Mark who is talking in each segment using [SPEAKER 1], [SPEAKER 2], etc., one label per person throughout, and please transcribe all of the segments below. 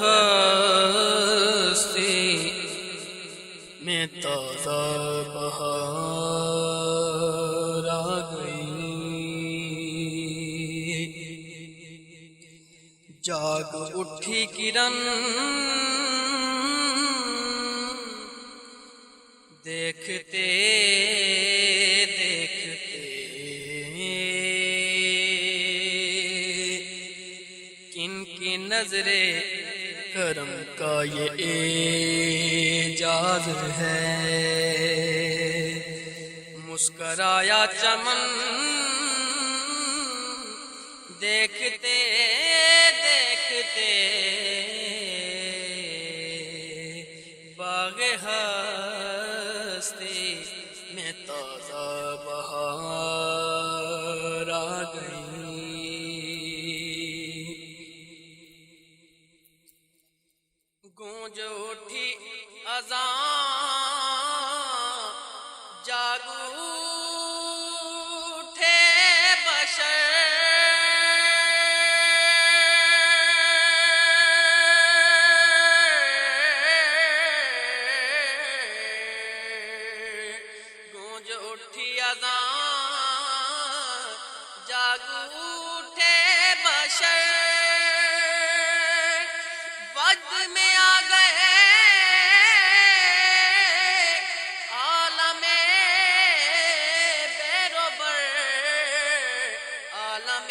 [SPEAKER 1] ہستی میں تازہ بہار آ گئی، جاگ اٹھی کرن دیکھتے دیکھتے کن کی نظر کرم کا یہ اعجاز ہے، مسکرایا چمن دیکھتے دیکھتے، باغ ہستی میں تازہ بہار آ گئی، گونج اٹھی اذان جاگ اٹھے بشر، گونج اٹھی اذان جاگ اٹھے بشر، وجد میں آ گئے عالم بحر و بر، عالم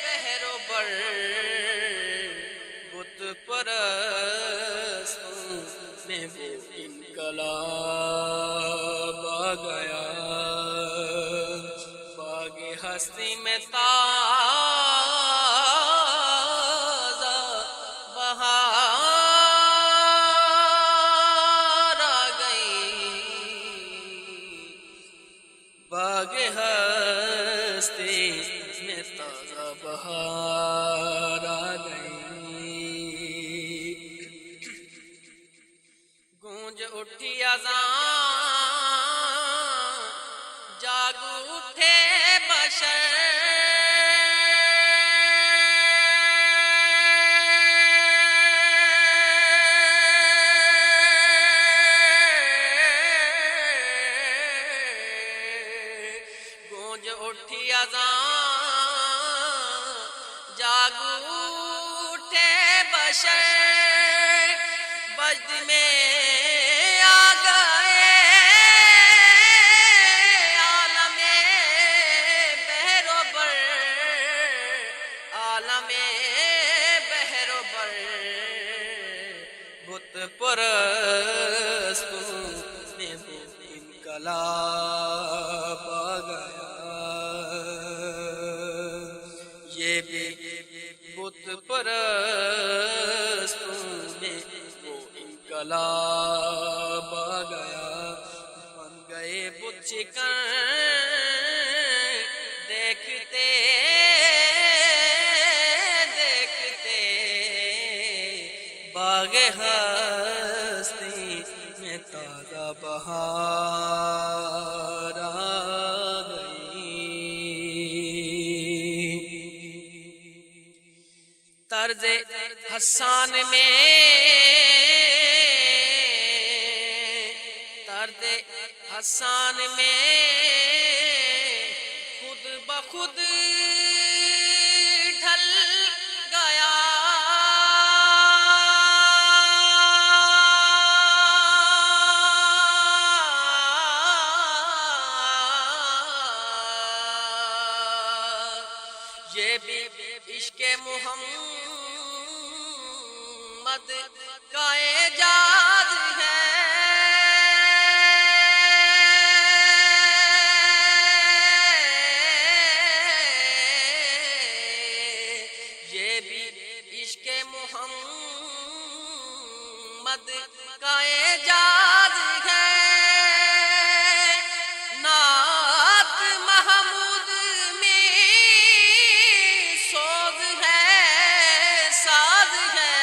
[SPEAKER 1] بحر و بر، بت پرستوں میں وہ انقلاب آ گیا، باغ ہستی میں تازہ بہار آ گئی، باغ ہستی میں تازہ بہار آ گئی، گونج اٹھی اذان جاگ اٹھے بشر، گونج اٹھی اذان جاگ اٹھے بشر، وجد میں آ گئے عالم بحر و بر، عالم بحر و بر، بت پرستوں میں وہ انقلاب آ گیا، یہ بھی بت پرستوں میں وہ انقلاب آ گیا، بن گئے بت چکن دیکھتے دیکھتے، باغ ہستی میں تازہ بہار آ گئی، طرز حسان میں طرز حسان میں خود بخود ڈھل گیا، یہ بھی عشق محمد کا اعجاز ہے، یہ بھی عشق محمد کا اعجاز ہے، نعت محمود میں سوز ہے، ساز ہے،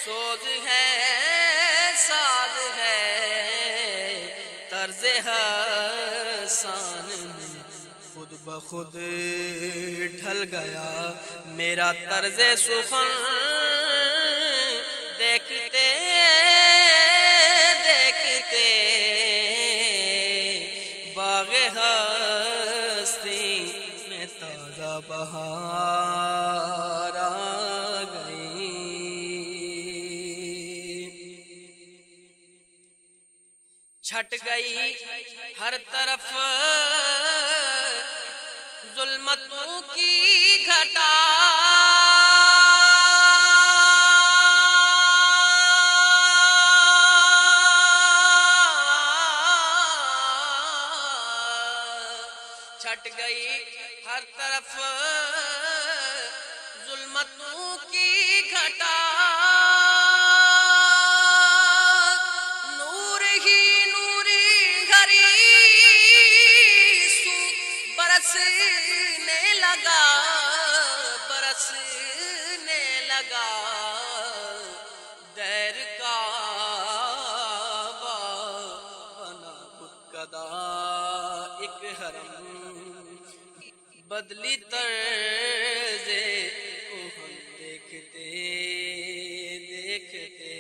[SPEAKER 1] سوز ہے، ساز ہے، طرز حسان میں خود بخود ڈھل گیا میرا طرز سخن دیکھتے دیکھتے باغ ہستی میں تازہ بہار آ گئی چھٹ گئی ہر طرف ظلمتوں کی گھٹا چھٹ گئی ہر طرف ظلمتوں کی گھٹا نور ہی نوری گھری سو برسنے لگا برسنے لگا دیر کا بنا کدا ایک حرم بدلی طرز کو ہم دیکھتے دیکھتے